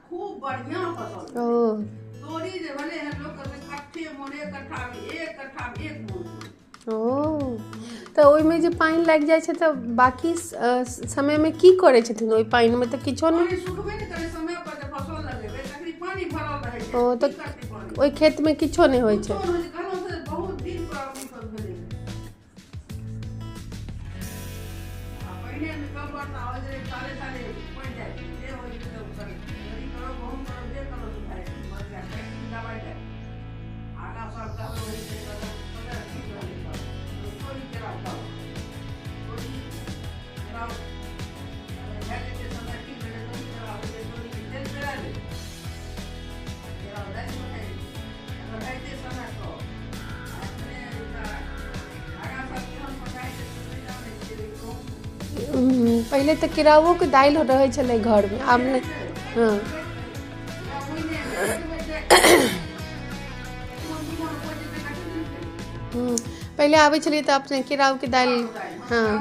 खूब बढ़िया फसल। ओ तोरी जे भले हम लोग के कट्ठे मोने कट्ठा में एक मोन। ओ तो ओहिमे जे पानि लागि जाइ छै तऽ बाकी समय में की करै छथिन ओहि पानि में? तऽ किछो नहीं, पानी सुखबे नहीं करे। समय पर जे फसल लगेबे तखनी पानी भरल रहे छै। ओ तो ओहि खेत में किछो नहीं होइ छै। बहुत दिन पर फसल भेलै। पहिने में कब बरसा हो जे साले साले पड़ जाए जे होई छै सब करे। यदि करो गहूम करो जे करो सुधार मर गया है दवाई है। आगा सब का होई छै पता ठीक रहले सब। कोई केरा था। कोई केरा है के समय ठीक भेले तो केरा हो जे कोई तेल पेरा ले। केरा दाई में है। अगर है के समय को अपने आगा सब के हम पकाई के सुविधा में छै को पहले तो केरावो के दाइल रहे छलै घर में, आब नहीं। हाँ पहले आबै छलिए तो अपने केराव के दाइल। हाँ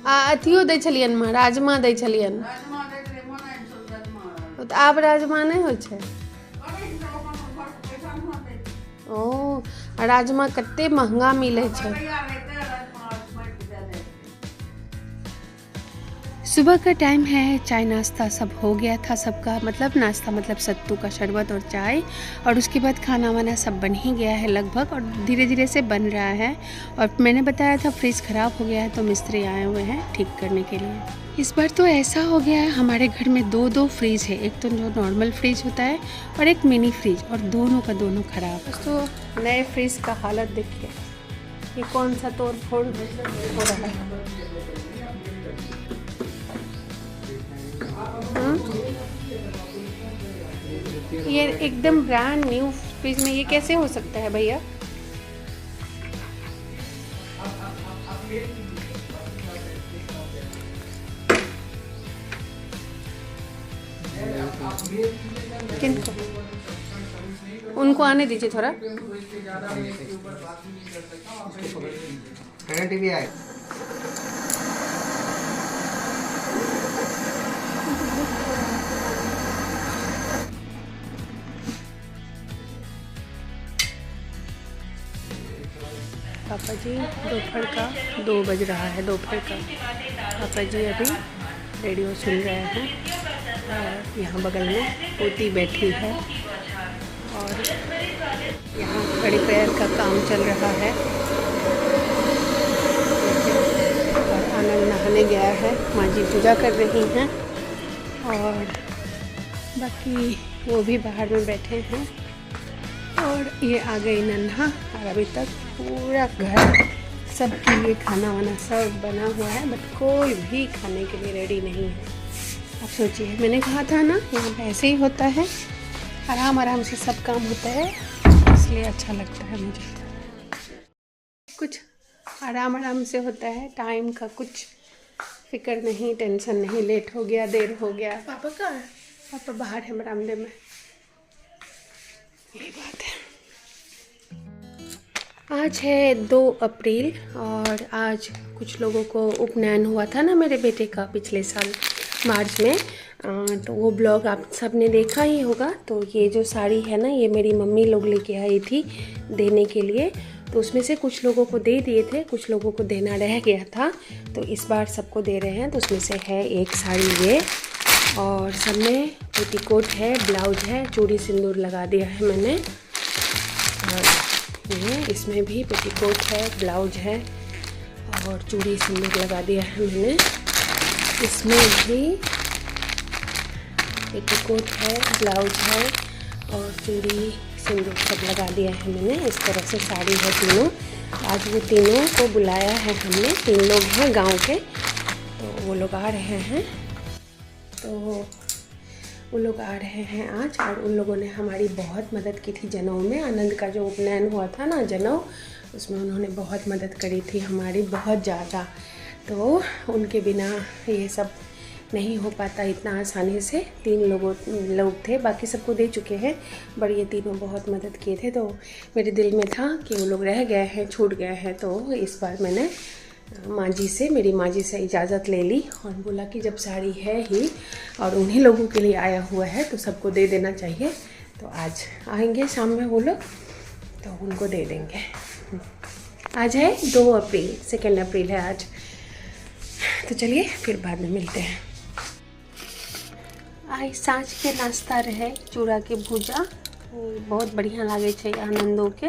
आ अथियो दै छलियन में, राजमा दै छलियन। तो आब राजमा नहीं होइ छै। ओ राजमा कते महंगा मिले छै। सुबह का टाइम है, चाय नाश्ता सब हो गया था सबका, मतलब नाश्ता मतलब सत्तू का शरबत और चाय, और उसके बाद खाना वाना सब बन ही गया है लगभग, और धीरे धीरे से बन रहा है। और मैंने बताया था फ्रिज ख़राब हो गया है तो मिस्त्री आए हुए हैं ठीक करने के लिए। इस बार तो ऐसा हो गया है हमारे घर में दो फ्रिज है, एक तो जो नॉर्मल फ्रिज होता है और एक मिनी फ्रिज, और दोनों का दोनों ख़राब है। तो नए फ्रिज का हालत देखिए, ये कौन सा तोड़ फोड़ हो रहा है। ये एकदम ब्रांड न्यू फ्रिज में ये कैसे हो सकता है भैया? किनको? उनको आने दीजिए थोड़ा। टीवी आए पापा जी दोपहर का 2 बज रहा है, दोपहर का। पापा जी अभी रेडियो सुन रहे हैं, और यहाँ बगल में पोती बैठी है, और यहाँ खड़ी पैर का काम चल रहा है। और आनंद नहाने गया है, माँ जी पूजा कर रही हैं, और बाकी वो भी बाहर में बैठे हैं। और ये आ गई नन्हा, और अभी तक पूरा घर सबके लिए खाना वाना सब बना हुआ है, बट कोई भी खाने के लिए रेडी नहीं है। आप सोचिए, मैंने कहा था ना यहाँ पे ऐसे ही होता है, आराम आराम से सब काम होता है, इसलिए अच्छा लगता है मुझे। कुछ आराम आराम से होता है, टाइम का कुछ फिक्र नहीं, टेंशन नहीं, लेट हो गया देर हो गया। पापा कहाँ है? पापा बाहर है बरामदे में, यही बात है। आज है 2 अप्रैल, और आज कुछ लोगों को उपनयन हुआ था ना मेरे बेटे का पिछले साल मार्च में, तो वो ब्लॉग आप सब ने देखा ही होगा। तो ये जो साड़ी है ना, ये मेरी मम्मी लोग लेके आई थी देने के लिए, तो उसमें से कुछ लोगों को दे दिए थे, कुछ लोगों को देना रह गया था, तो इस बार सबको दे रहे हैं। तो उसमें से है एक साड़ी ये, और सब में पेटीकोट है, ब्लाउज है, चूड़ी सिंदूर लगा दिया है मैंने, और ये इसमें भी पेटीकोट है, ब्लाउज है, और चूड़ी सिंदूर लगा दिया है मैंने। इसमें भी पेटीकोट है, ब्लाउज है, और चूड़ी सिंदूर सब लगा दिया है मैंने। इस तरह से साड़ी है तीनों। आज वो तीनों को बुलाया है हमने, 3 लोग हैं गांव के, तो वो लोग आ रहे हैं, तो वो लोग आ रहे हैं आज। और उन लोगों ने हमारी बहुत मदद की थी जनेऊ में, आनंद का जो उपनयन हुआ था ना जनेऊ, उसमें उन्होंने बहुत मदद करी थी हमारी, बहुत ज़्यादा। तो उनके बिना ये सब नहीं हो पाता इतना आसानी से। 3 लोग थे, बाकी सबको दे चुके हैं, पर ये तीनों बहुत मदद किए थे। तो मेरे दिल में था कि वो लोग रह गए हैं, छूट गए हैं, तो इस बार मैंने माँ जी से, मेरी माँ जी से इजाज़त ले ली और बोला कि जब साड़ी है ही और उन्हीं लोगों के लिए आया हुआ है तो सबको दे देना चाहिए। तो आज आएंगे शाम में वो लोग, तो उनको दे देंगे। आज है 2 अप्रैल, 2 अप्रैल है आज। तो चलिए फिर बाद में मिलते हैं। आई साँझ के नाश्ता रहे चूड़ा के भूजा, बहुत बढ़िया लागे छे आनंदों के।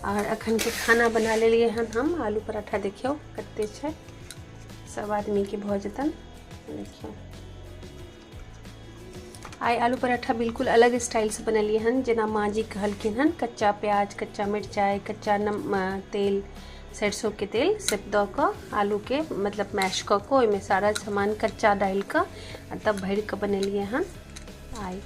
और अखन के खाना बना ले लिए हन हम। आलू पराठा देखियो कते छे, सब आदमी के भऽ जेतन। देखियो आई आलू पराठा बिल्कुल अलग स्टाइल से बनलिए हन, जेना माँ जी कहलखिन हन। कच्चा प्याज, कच्चा मिर्चाई, कच्चा तेल, सरसों के तेल सब दऽ कऽ आलू के मतलब मैश कऽ कऽ ओहिमे सारा सामान कच्चा डालि कऽ तब भरि कऽ बनेलिए हन आई।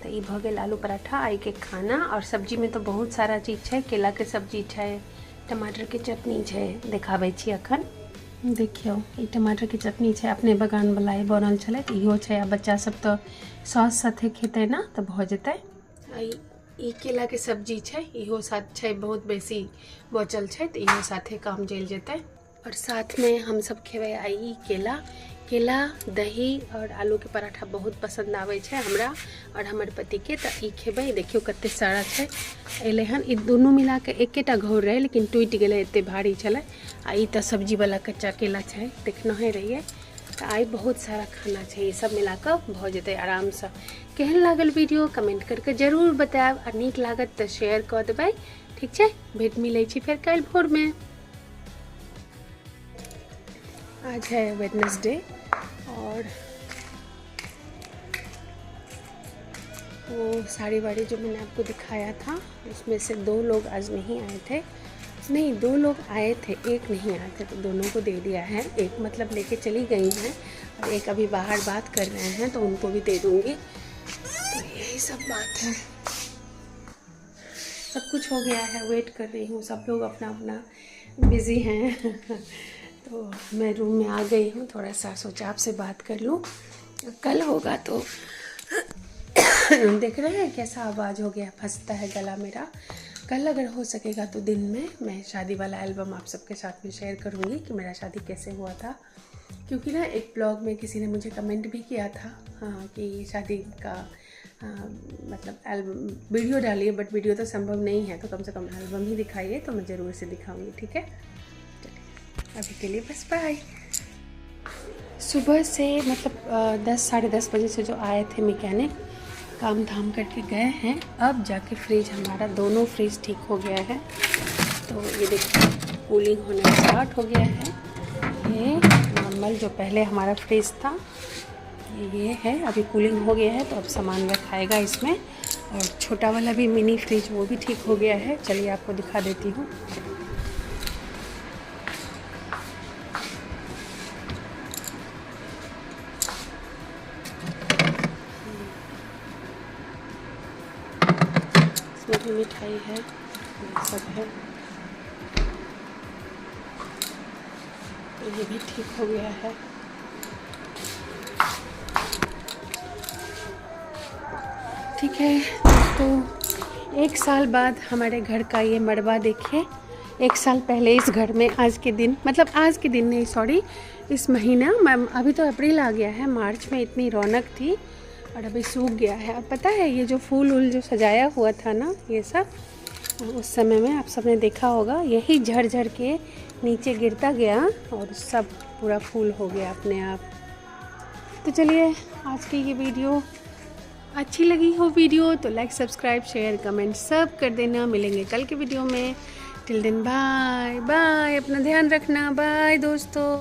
तो ये भऽ गेल आलू पराठा आई के खाना। और सब्जी में तो बहुत सारा चीज़ है, केला के सब्जी है, टमाटर के चटनी है, देखाबै छी अखन। देखियो ई टमाटर के चटनी है, अपने बगान वाला ई बनल छलै, इहो छै। आ बच्चा सब तो सॉस साथे खेतै ना तो भऽ जेतै। ई केला के सब्जी है, इहो साथ छै, बहुत बेसी बचल छै तो इहो साथे काम चलि जेतै। और साथ में हम सब खेबै आई केला दही और आलू के पराठा बहुत पसंद आवे छे हमरा और हमर पति के। तो ई खेबै, देखियो कते सारा छे एले हन। ई दोनों मिला के एकेटा घौर रहे लेकिन टूट गेलै, एते भारी छलै। आ ई तो सब्जी वाला कच्चा केला छे, देखना है रहिए। तो आई बहुत सारा खाना छे, ये सब मिला के भ जेतै आराम से। केहन लागल वीडियो कमेंट करके जरूर बताएब, आ नीक लागत तो शेयर कर देबै, ठीक छे। भेट मिलै छी फेर काल्हि भोर में। आज है वेडनेसडे और वो साड़ी वाड़ी जो मैंने आपको दिखाया था उसमें से 2 लोग आज नहीं आए थे। नहीं, 2 लोग आए थे, एक नहीं आए थे, तो दोनों को दे दिया है। एक मतलब लेके चली गई हैं और एक अभी बाहर बात कर रहे हैं, तो उनको भी दे दूँगी। तो यही सब बात है, सब कुछ हो गया है। वेट कर रही हूँ, सब लोग अपना अपना बिज़ी हैं। तो मैं रूम में आ गई हूँ, थोड़ा सा सोचा आपसे बात कर लूँ। कल होगा तो देख रहे हैं कैसा आवाज़ हो गया, फंसता है गला मेरा। कल अगर हो सकेगा तो दिन में मैं शादी वाला एल्बम आप सबके साथ में शेयर करूँगी कि मेरा शादी कैसे हुआ था। क्योंकि ना एक ब्लॉग में किसी ने मुझे कमेंट भी किया था, हाँ, कि शादी का मतलब एल्बम वीडियो डालिए, बट वीडियो तो संभव नहीं है, तो कम से कम एल्बम ही दिखाइए। तो मैं ज़रूर से दिखाऊँगी, ठीक है। अभी के लिए बस बाय। सुबह से मतलब 10 साढ़े 10 बजे से जो आए थे मैकेनिक, काम धाम करके गए हैं। अब जाके फ्रिज हमारा, दोनों फ्रिज ठीक हो गया है। तो ये देखिए कूलिंग होना स्टार्ट हो गया है। ये नॉर्मल जो पहले हमारा फ्रिज था ये है, अभी कूलिंग हो गया है, तो अब सामान रखाएगा इसमें। और छोटा वाला भी मिनी फ्रिज वो भी ठीक हो गया है। चलिए आपको दिखा देती हूँ। इसमें भी मिठाई है, ये सब है। ये भी ठीक हो गया है। ठीक है, तो 1 साल बाद हमारे घर का ये मड़बा देखिए। 1 साल पहले इस घर में आज के दिन, मतलब आज के दिन नहीं, सॉरी, इस महीना, अभी तो अप्रैल आ गया है, मार्च में इतनी रौनक थी और अभी सूख गया है। और पता है ये जो फूल वूल जो सजाया हुआ था ना, ये सब उस समय में आप सबने देखा होगा, यही झड़ झड़ के नीचे गिरता गया और सब पूरा फूल हो गया अपने आप। तो चलिए, आज की ये वीडियो अच्छी लगी हो वीडियो तो लाइक, सब्सक्राइब, शेयर, कमेंट सब कर देना। मिलेंगे कल के वीडियो में। टिल देन बाय बाय, अपना ध्यान रखना, बाय दोस्तों।